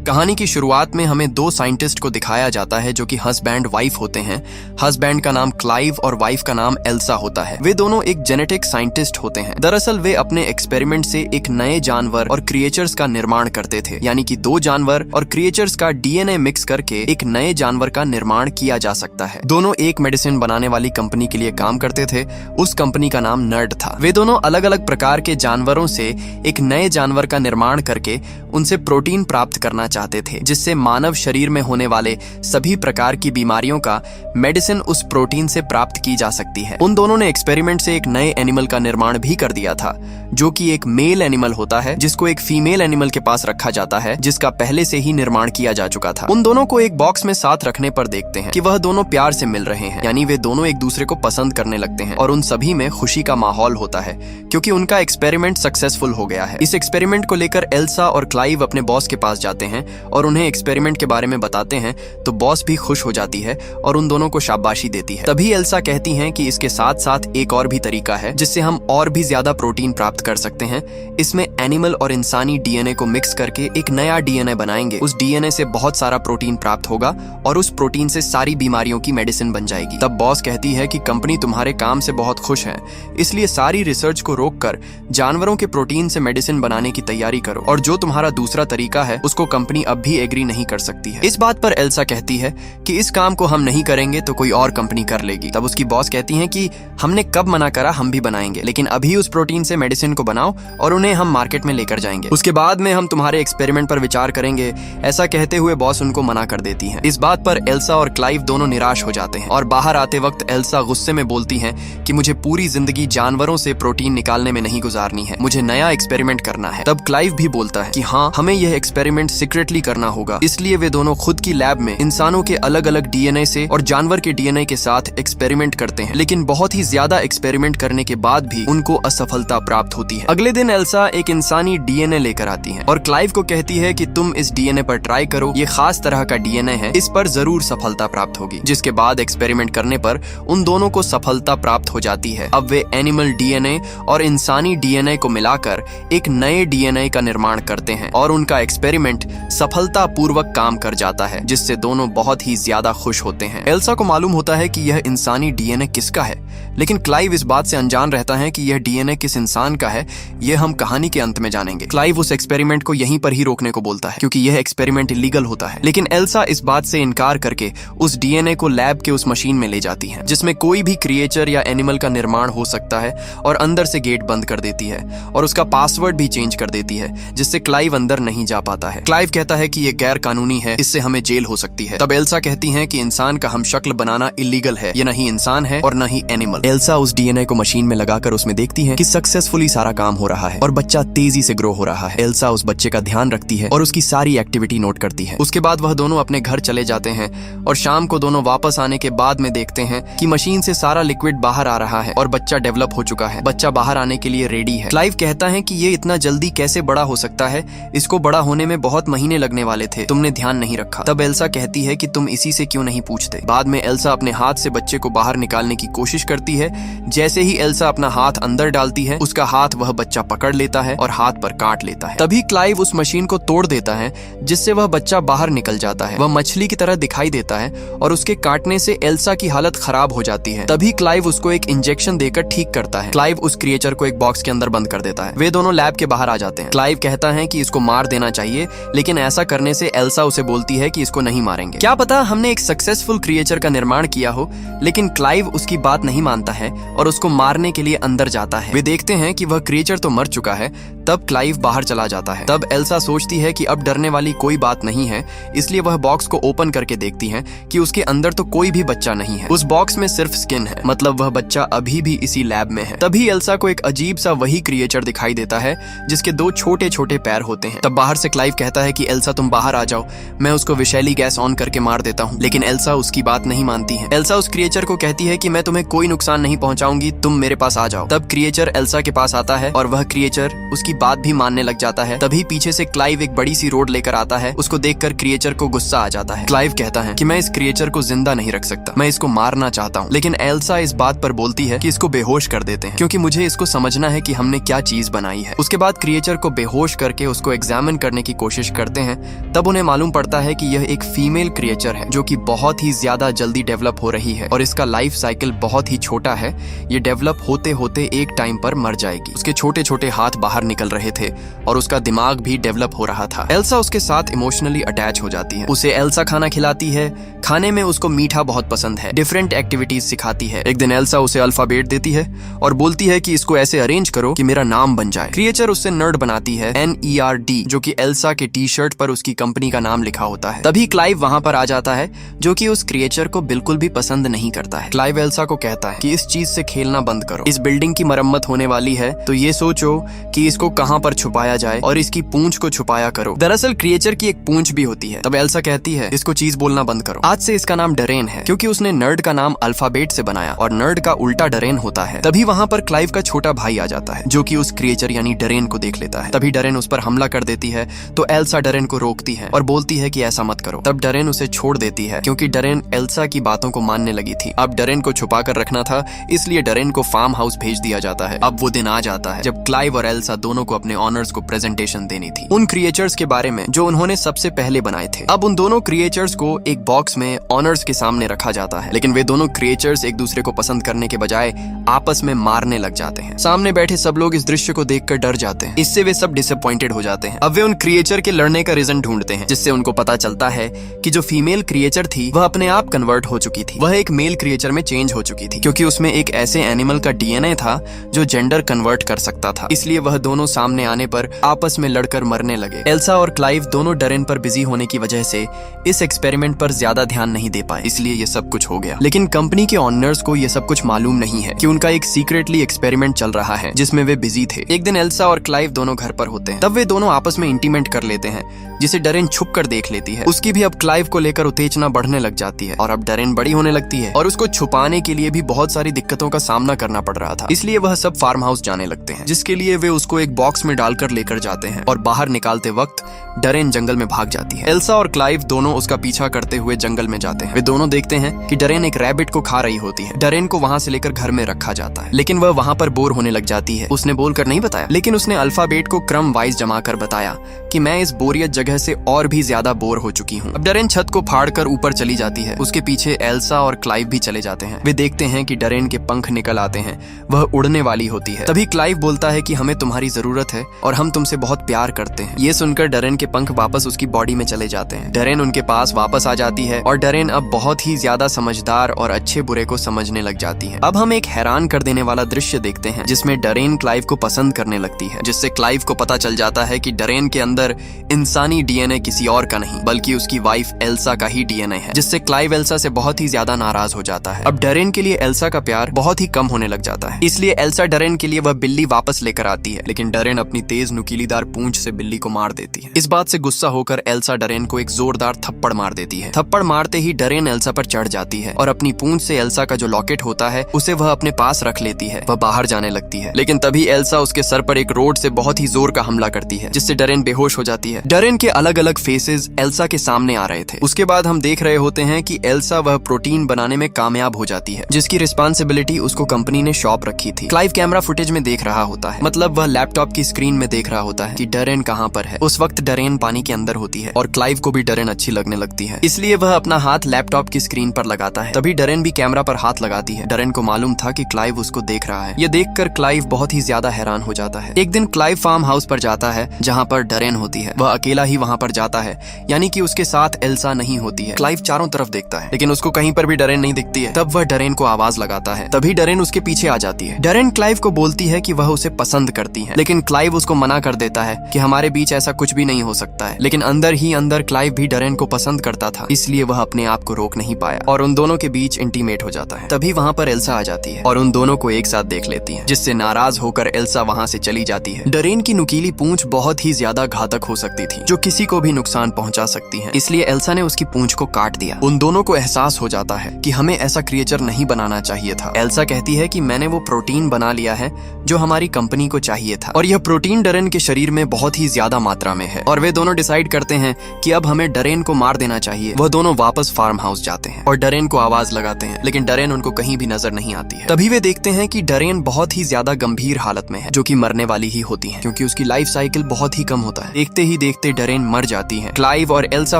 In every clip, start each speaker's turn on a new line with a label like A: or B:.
A: कहानी की शुरुआत में हमें दो साइंटिस्ट को दिखाया जाता है जो कि हस्बैंड वाइफ होते हैं। हस्बैंड का नाम क्लाइव और वाइफ का नाम एल्सा होता है। वे दोनों एक जेनेटिक साइंटिस्ट होते हैं। दरअसल वे अपने एक्सपेरिमेंट से एक नए जानवर और क्रिएचर्स का निर्माण करते थे, यानी कि दो जानवर और क्रिएचर्स का डीएनए मिक्स करके एक नए जानवर का निर्माण किया जा सकता है। दोनों एक मेडिसिन बनाने वाली कंपनी के लिए काम करते थे। उस कंपनी का नाम नर्ड था। वे दोनों अलग अलग प्रकार के जानवरों से एक नए जानवर का निर्माण करके उनसे प्रोटीन प्राप्त करना चाहते थे, जिससे मानव शरीर में होने वाले सभी प्रकार की बीमारियों का मेडिसिन उस प्रोटीन से प्राप्त की जा सकती है। उन दोनों ने एक्सपेरिमेंट से एक नए एनिमल का निर्माण भी कर दिया था, जो कि एक मेल एनिमल होता है, जिसको एक फीमेल एनिमल के पास रखा जाता है, जिसका पहले से ही निर्माण किया जा चुका था। उन दोनों को एक बॉक्स में साथ रखने पर देखते हैं कि वह दोनों प्यार से मिल रहे हैं, यानी वे दोनों एक दूसरे को पसंद करने लगते हैं और उन सभी में खुशी का माहौल होता है क्योंकि उनका एक्सपेरिमेंट सक्सेसफुल हो गया है। इस एक्सपेरिमेंट को लेकर एल्सा और क्लाइव अपने बॉस के पास जाते हैं और उन्हें एक्सपेरिमेंट के बारे में बताते हैं, तो बॉस भी खुश हो जाती है और उन दोनों को शाबाशी देती है। तभी एल्सा कहती हैं कि इसके साथ साथ एक और भी तरीका है जिससे हम और भी ज्यादा प्रोटीन प्राप्त कर सकते हैं। इसमें एनिमल और इंसानी डीएनए को मिक्स करके एक नया डीएनए बनाएंगे। उस डीएनए से बहुत सारा प्रोटीन प्राप्त होगा और उस प्रोटीन से सारी बीमारियों की मेडिसिन बन जाएगी। तब बॉस कहती है कि कंपनी तुम्हारे काम से बहुत खुश है, इसलिए सारी रिसर्च को रोककर जानवरों के प्रोटीन से मेडिसिन बनाने की तैयारी करो, और जो तुम्हारा दूसरा तरीका है उसको कंपनी अब भी एग्री नहीं कर सकती है। इस बात पर एल्सा कहती है कि इस काम को हम नहीं करेंगे तो कोई और कंपनी कर लेगी। तब उसकी बॉस कहती हैं कि हमने कब मना करा, हम भी बनाएंगे, लेकिन अभी उस प्रोटीन से मेडिसिन को बनाओ और उन्हें हम मार्केट में लेकर जाएंगे। उसके बाद में हम तुम्हारे एक्सपेरिमेंट पर विचार करेंगे। ऐसा कहते हुए बॉस उनको मना कर देती है। इस बात पर एल्सा और क्लाइव दोनों निराश हो जाते हैं और बाहर आते वक्त एल्सा गुस्से में बोलती है कि मुझे पूरी जिंदगी जानवरों से प्रोटीन निकालने में नहीं गुजारनी है, मुझे नया एक्सपेरिमेंट करना है। तब क्लाइव भी बोलता है कि हाँ, हमें यह एक्सपेरिमेंट सीक्रेटली करना होगा। इसलिए वे दोनों खुद की लैब में इंसानों के अलग अलग डीएनए से और जानवर के डीएनए के साथ एक्सपेरिमेंट करते हैं, लेकिन बहुत ही ज्यादा एक्सपेरिमेंट करने के बाद भी उनको असफलता प्राप्त होती है। अगले दिन एल्सा एक इंसानी डीएनए लेकर आती है और क्लाइव को कहती है कि तुम इस डीएनए पर ट्राई करो, ये खास तरह का डीएनए है, इस पर जरूर सफलता प्राप्त होगी। जिसके बाद एक्सपेरिमेंट करने पर उन दोनों को सफलता प्राप्त हो जाती है। अब वे एनिमल डीएनए और इंसानी डीएनए को मिलाकर एक नए डीएनए का निर्माण करते हैं और उनका एक्सपेरिमेंट सफलतापूर्वक काम कर जाता है, जिससे दोनों बहुत ही ज्यादा खुश होते हैं। एल्सा को मालूम होता है कि यह इंसानी डीएनए किसका है, लेकिन क्लाइव इस बात से अनजान रहता है कि यह डीएनए किस इंसान का है। यह हम कहानी के अंत में जानेंगे। क्लाइव उस एक्सपेरिमेंट को यहीं पर ही रोकने को बोलता है क्योंकि यह एक्सपेरिमेंट इलीगल होता है, लेकिन एल्सा इस बात से इनकार करके उस डीएनए को लैब के उस मशीन में ले जाती है जिसमें कोई भी क्रिएचर या एनिमल का निर्माण हो सकता है, और अंदर से गेट बंद कर देती है और उसका पासवर्ड भी चेंज कर देती है, जिससे क्लाइव अंदर नहीं जा पाता है। क्लाइव कहता है कि यह गैर कानूनी है, इससे हमें जेल हो सकती है। तब एल्सा कहती है कि इंसान का हम शक्ल बनाना इलीगल है, ये नहीं इंसान है और न ही एनिमल। एल्सा उस डीएनए को मशीन में लगाकर उसमें देखती है कि सक्सेसफुली सारा काम हो रहा है और बच्चा तेजी से ग्रो हो रहा है। एल्सा उस बच्चे का ध्यान रखती है और उसकी सारी एक्टिविटी नोट करती है। उसके बाद वह दोनों अपने घर चले जाते हैं और शाम को दोनों वापस आने के बाद में देखते हैं कि मशीन से सारा लिक्विड बाहर आ रहा है और बच्चा डेवलप हो चुका है। बच्चा बाहर आने के लिए रेडी है। क्लाइव कहता है कि ये इतना जल्दी कैसे बड़ा हो सकता है, इसको बड़ा होने में बहुत महीने लगने वाले थे, तुमने ध्यान नहीं रखा। तब एल्सा कहती है कि तुम इसी से क्यों नहीं पूछते। बाद में एल्सा अपने हाथ से बच्चे को बाहर निकालने की कोशिश करती है। जैसे ही एल्सा अपना हाथ अंदर डालती है, उसका हाथ वह बच्चा पकड़ लेता है और हाथ पर काट लेता है। तभी क्लाइव उस मशीन को तोड़ देता है, जिससे वह बच्चा बाहर निकल जाता है। वह मछली की तरह दिखाई देता है और उसके काटने से एल्सा की हालत खराब हो जाती है। तभी क्लाइव उसको एक इंजेक्शन देकर ठीक करता है। क्लाइव उस क्रिएचर को एक बॉक्स के अंदर बंद कर देता है। वे दोनों लैब के बाहर आ जाते हैं। क्लाइव कहता है कि इसको मार देना चाहिए, लेकिन ऐसा करने से एल्सा उसे बोलती है कि इसको नहीं मारेंगे। क्या पता हमने एक सक्सेसफुल क्रिएचर का निर्माण किया हो, लेकिन क्लाइव उसकी बात नहीं मानता है और उसको मारने के लिए अंदर जाता है। वे देखते हैं कि वह क्रिएचर तो मर चुका है। तब क्लाइव बाहर चला जाता है। तब एल्सा सोचती है कि अब डरने वाली कोई बात नहीं है, इसलिए वह बॉक्स को ओपन करके देखती है कि उसके अंदर तो कोई भी बच्चा नहीं है। उस बॉक्स में सिर्फ स्किन है, मतलब वह बच्चा अभी भी इसी लैब में है। तभी एल्सा को एक अजीब सा वही क्रिएचर दिखाई देता है जिसके दो छोटे छोटे पैर होते हैं। तब बाहर से क्लाइव कहता है कि एल्सा तुम बाहर आ जाओ, मैं उसको विषैली गैस ऑन करके मार देता हूँ, लेकिन एल्सा उसकी बात नहीं मानती है। एल्सा उस क्रिएचर को कहती है कि मैं तुम्हें कोई नुकसान नहीं पहुंचाऊंगी, तुम मेरे पास आ जाओ। तब क्रिएचर एल्सा के पास आता है और वह क्रिएचर उसकी बात भी मानने लग जाता है। तभी पीछे से क्लाइव एक बड़ी सी रोड लेकर आता है। उसको देखकर क्रिएचर को गुस्सा आ जाता है। क्लाइव कहता है कि मैं इस क्रिएचर को जिंदा नहीं रख सकता, मैं इसको मारना चाहता हूँ, लेकिन एल्सा इस बात पर बोलती है कि इसको बेहोश कर देते हैं, क्योंकि मुझे इसको समझना है कि हमने क्या चीज बनाई है। उसके बाद क्रिएचर को बेहोश करके उसको एग्जामिन करने की कोशिश करते करते हैं तब उन्हें मालूम पड़ता है कि यह एक फीमेल क्रिएचर है जो कि बहुत ही ज्यादा जल्दी डेवलप हो रही है और इसका लाइफ साइकिल बहुत ही छोटा है। ये डेवलप होते होते एक टाइम पर मर जाएगी। उसके छोटे छोटे हाथ बाहर निकल रहे थे और उसका दिमाग भी डेवलप हो रहा था। एल्सा उसके साथ इमोशनली अटैच हो जाती है। उसे एल्सा खाना खिलाती है। खाने में उसको मीठा बहुत पसंद है। डिफरेंट एक्टिविटीज सिखाती है। एक दिन एल्सा उसे अल्फाबेट देती है और बोलती है कि इसको ऐसे अरेंज करो कि मेरा नाम बन जाए। क्रिएचर उससे नर्ड बनाती है, NERD, जो कि एल्सा के टी शर्ट पर उसकी कंपनी का नाम लिखा होता है। तभी क्लाइव वहां पर आ जाता है जो कि उस क्रिएचर को बिल्कुल भी पसंद नहीं करता है। क्लाइव एल्सा को कहता है कि इस चीज से खेलना बंद करो। इस बिल्डिंग की मरम्मत होने वाली है तो ये सोचो कि इसको कहां पर छुपाया जाए और इसकी पूंछ को छुपाया करो। दरअसल क्रिएचर की एक पूंछ भी होती है। तब एल्सा कहती है इसको चीज बोलना बंद करो। आज से इसका नाम डरेन है क्योंकि उसने नर्ड का नाम अल्फाबेट से बनाया और नर्ड का उल्टा डरेन होता है। तभी वहां पर क्लाइव का छोटा भाई आ जाता है जो कि उस क्रिएचर यानी डरेन को देख लेता है। तभी डरेन उस पर हमला कर देती है तो एल्सा डरेन को रोकती है और बोलती है कि ऐसा मत करो। तब डरेन उसे छोड़ देती है क्योंकि डरेन एल्सा की बातों को मानने लगी थी। अब डरेन को छुपा कर रखना था, इसलिए डरेन को फार्म हाउस भेज दिया जाता है। अब वो दिन आ जाता है जब क्लाइव और एल्सा दोनों को अपने ऑनर्स को प्रेजेंटेशन देनी थी, उन क्रिएचर्स के बारे में जो उन्होंने सबसे पहले बनाए थे। अब उन दोनों क्रिएचर्स को एक बॉक्स में ऑनर्स के सामने रखा जाता है, लेकिन वे दोनों क्रिएचर्स एक दूसरे को पसंद करने के बजाय आपस में मारने लग जाते हैं। सामने बैठे सब लोग इस दृश्य को देखकर डर जाते हैं। इससे वे सब डिसअपॉइंटेड हो जाते हैं। अब वे उन क्रिएचर के लड़ने का रीजन ढूंढते हैं, जिससे उनको पता चलता है कि जो फीमेल क्रिएचर थी वह अपने आप कन्वर्ट हो चुकी थी। वह एक मेल क्रिएचर में चेंज हो चुकी थी क्योंकि उसमें एक ऐसे एनिमल का DNA था जो जेंडर कन्वर्ट कर सकता था। इसलिए वह दोनों सामने आने पर आपस में लड़कर मरने लगे। एल्सा और क्लाइव दोनों डरेन पर बिजी होने की वजह से इस एक्सपेरिमेंट पर ज्यादा ध्यान नहीं दे पाए, इसलिए ये सब कुछ हो गया। लेकिन कंपनी के ऑनर्स को ये सब कुछ मालूम नहीं है कि उनका एक सीक्रेटली एक्सपेरिमेंट चल रहा है जिसमें वे बिजी थे। एक दिन एल्सा और क्लाइव दोनों घर पर होते हैं। तब वे दोनों आपस में इंटीमेट कर लेते हैं, जिसे डरेन छुप कर देख लेती है। उसकी भी अब क्लाइव को लेकर उत्तेजना बढ़ने लग जाती है और अब डरेन बड़ी होने लगती है और उसको छुपाने के लिए भी बहुत सारी दिक्कतों का सामना करना पड़ रहा था। इसलिए वह सब फार्म हाउस जाने लगते हैं, जिसके लिए वे उसको एक बॉक्स में डालकर लेकर जाते हैं और बाहर निकालते वक्त डरेन जंगल में भाग जाती है। एल्सा और क्लाइव दोनों उसका पीछा करते हुए जंगल में जाते हैं। वे दोनों देखते हैं कि डरेन एक रैबिट को खा रही होती है। डरेन को वहां से लेकर घर में रखा जाता है, लेकिन वह वहां पर बोर होने लग जाती है। उसने बोलकर नहीं बताया, लेकिन उसने अल्फाबेट को क्रम वाइज जमा कर बताया कि मैं इस बोरियत जगह से और भी ज्यादा बोर हो चुकी हूँ। अब डरेन छत को फाड़कर ऊपर चली जाती है। उसके पीछे एल्सा और क्लाइव भी चले जाते हैं। वे देखते हैं कि डरेन के पंख निकल आते हैं, वह उड़ने वाली होती है। तभी क्लाइव बोलता है कि हमें तुम्हारी जरूरत है और हम तुमसे बहुत प्यार करते हैं। ये सुनकर डरेन के पंख वापस उसकी बॉडी में चले जाते हैं। डरेन उनके पास वापस आ जाती है और डरेन अब बहुत ही ज्यादा समझदार और अच्छे बुरे को समझने लग जाती है। अब हम एक हैरान कर देने वाला दृश्य देखते हैं जिसमें डरेन क्लाइव को पसंद करने लगती है, जिससे क्लाइव को पता चल जाता है कि डरेन के अंदर इंसानी DNA किसी और का नहीं बल्कि उसकी वाइफ एल्सा का ही DNA है, जिससे क्लाइव एल्सा से बहुत ही ज्यादा नाराज हो जाता है। अब डरेन के लिए एल्सा का प्यार बहुत ही कम होने लग जाता है, इसलिए एल्सा डरेन के लिए वह बिल्ली वापस लेकर आती है, लेकिन डरेन अपनी तेज नुकीलीदार पूंछ से बिल्ली को मार देती है। इस बात से गुस्सा होकर एल्सा डरेन को एक जोरदार थप्पड़ मार देती है। थप्पड़ मारते ही डरेन एल्सा पर चढ़ जाती है और अपनी पूंछ से एल्सा का जो लॉकेट होता है उसे वह अपने पास रख लेती है। वह बाहर जाने लगती है, लेकिन तभी एल्सा उसके सर पर एक रोड से बहुत ही जोर का हमला करती है, जिससे डरेन बेहोश हो जाती है। डरेन के अलग अलग फेसेस एल्सा के सामने आ रहे थे। उसके बाद हम देख रहे होते हैं कि एल्सा वह प्रोटीन बनाने में कामयाब हो जाती है, जिसकी रिस्पांसिबिलिटी उसको कंपनी ने सौंप रखी थी। क्लाइव कैमरा फुटेज में देख रहा होता है, मतलब वह लैपटॉप की स्क्रीन में देख रहा होता है कि डरेन कहां पर है। उस वक्त डरेन पानी के अंदर होती है और क्लाइव को भी डरेन अच्छी लगने लगती है, इसलिए वह अपना हाथ लैपटॉप की स्क्रीन पर लगाता है। तभी डरेन भी कैमरा पर हाथ लगाती है। डरेन को मालूम था कि क्लाइव उसको देख रहा है। यह देखकर क्लाइव बहुत ही ज्यादा हैरान हो जाता है। एक दिन क्लाइव फार्म हाउस पर जाता है जहां पर डरेन होती है। वह अकेला ही वहां पर जाता है, यानी कि उसके साथ एल्सा नहीं होती है। क्लाइव चारों तरफ देखता है, लेकिन उसको कहीं पर भी डरेन नहीं दिखती है। तब वह डरेन को आवाज लगाता है। तभी डरेन उसके पीछे आ जाती है। डरेन क्लाइव को बोलती है कि वह उसे पसंद करती है, लेकिन क्लाइव उसको मना कर देता है कि हमारे बीच ऐसा कुछ भी नहीं हो सकता है। लेकिन अंदर ही अंदर क्लाइव भी डरेन को पसंद करता था, इसलिए वह अपने आप को रोक नहीं पाया और उन दोनों के बीच इंटीमेट हो जाता है। तभी वहां पर एल्सा आ जाती है और उन दोनों को एक साथ देख लेती है, जिससे नाराज होकर एल्सा वहां से चली जाती है। डरेन की नुकीली पूंछ बहुत ही ज्यादा घातक हो सकती थी, जो किसी को भी नुकसान पहुंचा सकती है, इसलिए एल्सा ने उसकी पूंछ को काट दिया। उन दोनों को एहसास हो जाता है कि हमें ऐसा क्रिएचर नहीं बनाना चाहिए था। एल्सा कहती है कि मैंने वो प्रोटीन बना लिया है जो हमारी कंपनी को चाहिए था, और यह प्रोटीन डरेन के शरीर में बहुत ही ज्यादा मात्रा में है और वे दोनों डिसाइड करते हैं कि अब हमें डरेन को मार देना चाहिए। वह दोनों वापस फार्म हाउस जाते हैं और डरेन को आवाज लगाते हैं, लेकिन डरेन उनको कहीं भी नजर नहीं आती है। तभी वे देखते हैं कि डरेन बहुत ही ज्यादा गंभीर हालत में है, जो कि मरने वाली ही होती है क्योंकि उसकी लाइफ साइकिल बहुत ही कम होता है। देखते ही देखते देखते डरेन मर जाती है। क्लाइव और एल्सा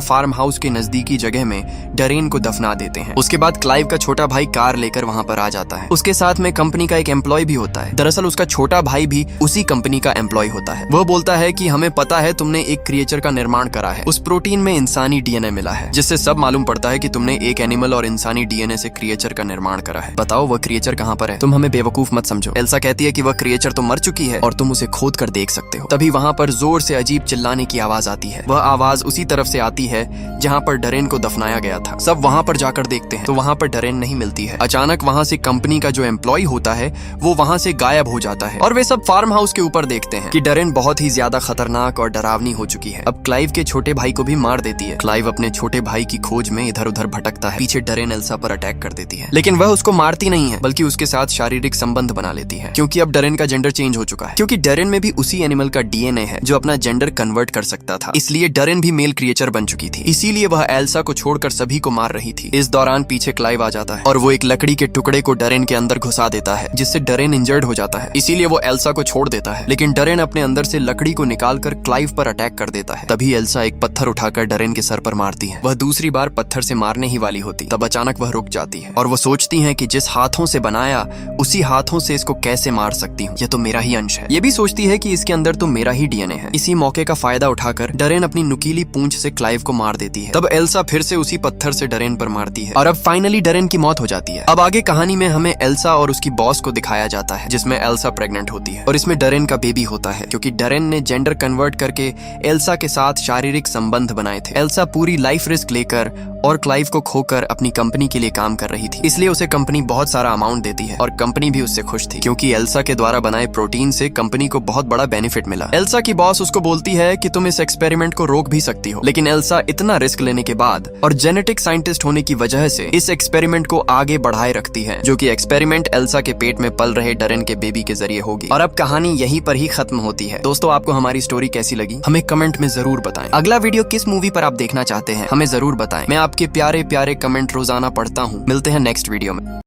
A: फार्म हाउस के नजदीकी जगह में डरेन को दफना देते हैं। उसके बाद क्लाइव का छोटा भाई कार लेकर वहां पर आ जाता है। उसके साथ में कंपनी का एक एम्प्लॉय भी होता है। दरअसल उसका छोटा भाई भी उसी कंपनी का एम्प्लॉय होता है। वह बोलता है कि हमें पता है तुमने एक क्रिएचर का निर्माण करा है। उस प्रोटीन में इंसानी डीएनए मिला है, जिससे सब मालूम पड़ता है कि तुमने एक एनिमल और इंसानी डीएनए से क्रिएचर का निर्माण करा है। बताओ वह क्रिएचर कहाँ पर है? तुम हमें बेवकूफ मत समझो। एल्सा कहती है कि वह क्रिएचर तो मर चुकी है और तुम उसे खोद कर देख सकते हो। तभी वहां पर जोर से अजीब चिल्लाने की आवाज आती है। वह आवाज उसी तरफ से आती है जहां पर डरेन को दफनाया गया था। सब वहां पर जाकर देखते हैं तो वहां पर डरेन नहीं मिलती है। अचानक वहां से कंपनी का जो एम्प्लॉय होता है वो वहां से गायब हो जाता है और वे सब फार्म हाउस के ऊपर देखते हैं कि डरेन बहुत ही ज्यादा खतरनाक और डरावनी हो चुकी है। अब क्लाइव के छोटे भाई को भी मार देती है। क्लाइव अपने छोटे भाई की खोज में इधर उधर भटकता है। पीछे डरेन एल्सा पर अटैक कर देती है, लेकिन वह उसको मारती नहीं है बल्कि उसके साथ शारीरिक संबंध बना लेती है, क्योंकि अब डरेन का जेंडर चेंज हो चुका है। क्योंकि डरेन में भी उसी एनिमल का डीएनए है जो अपना जेंडर कन्वर्ट कर सकता था, इसलिए डरेन भी मेल क्रिएचर बन चुकी थी। इसीलिए वह एल्सा को छोड़कर सभी को मार रही थी। इस दौरान पीछे क्लाइव आ जाता है और वो एक लकड़ी के टुकड़े को डरेन के अंदर घुसा देता है, जिससे डरेन इंजर्ड हो जाता है। इसीलिए वो एल्सा को छोड़ देता है, लेकिन डरेन अपने अंदर से लकड़ी को निकालकर क्लाइव पर अटैक कर देता है। तभी एल्सा एक पत्थर उठाकर डरेन के सर पर मारती है। वह दूसरी बार पत्थर से मारने ही वाली होती, तब अचानक वह रुक जाती है और वो सोचती है कि जिस हाथों से बनाया उसी हाथों से इसको कैसे मार सकती हूँ, यह तो मेरा ही अंश है। ये भी सोचती है कि इसके अंदर तो मेरा ही डीएनए है। इसी मौके का फायदा उठाकर डरेन अपनी नुकीली पूंछ से क्लाइव को मार देती है। तब एल्सा फिर से उसी पत्थर से डरेन पर मारती है और अब फाइनली डरेन की मौत हो जाती है। अब आगे कहानी में हमें एल्सा और उसकी बॉस को दिखाया जाता है, जिसमें एल्सा प्रेग्नेंट होती है और इसमें डरेन का बेबी होता है, क्योंकि डरेन ने जेंडर कन्वर्ट करके एल्सा के साथ शारीरिक संबंध बनाए थे। एल्सा पूरी लाइफ रिस्क लेकर और क्लाइव को खोकर अपनी कंपनी के लिए काम कर रही थी, इसलिए उसे कंपनी बहुत सारा अमाउंट देती है और कंपनी भी उससे खुश थी, क्योंकि एल्सा के द्वारा बनाए प्रोटीन से कंपनी को बहुत बड़ा बेनिफिट मिला। एल्सा की बॉस उसको बोलती है कि तुम इस एक्सपेरिमेंट को रोक भी सकती हो, लेकिन एल्सा इतना रिस्क लेने के बाद और जेनेटिक साइंटिस्ट होने की वजह से इस एक्सपेरिमेंट को आगे बढ़ाए रखती है, जो कि एक्सपेरिमेंट एल्सा के पेट में पल रहे डरेन के बेबी के जरिए होगी। और अब कहानी यहीं पर ही खत्म होती है। दोस्तों, आपको हमारी स्टोरी कैसी लगी हमें कमेंट में जरूर बताएं। अगला वीडियो किस मूवी पर आप देखना चाहते हैं हमें जरूर बताएं। मैं आपके प्यारे प्यारे कमेंट रोजाना पढ़ता हूँ। मिलते हैं नेक्स्ट वीडियो में।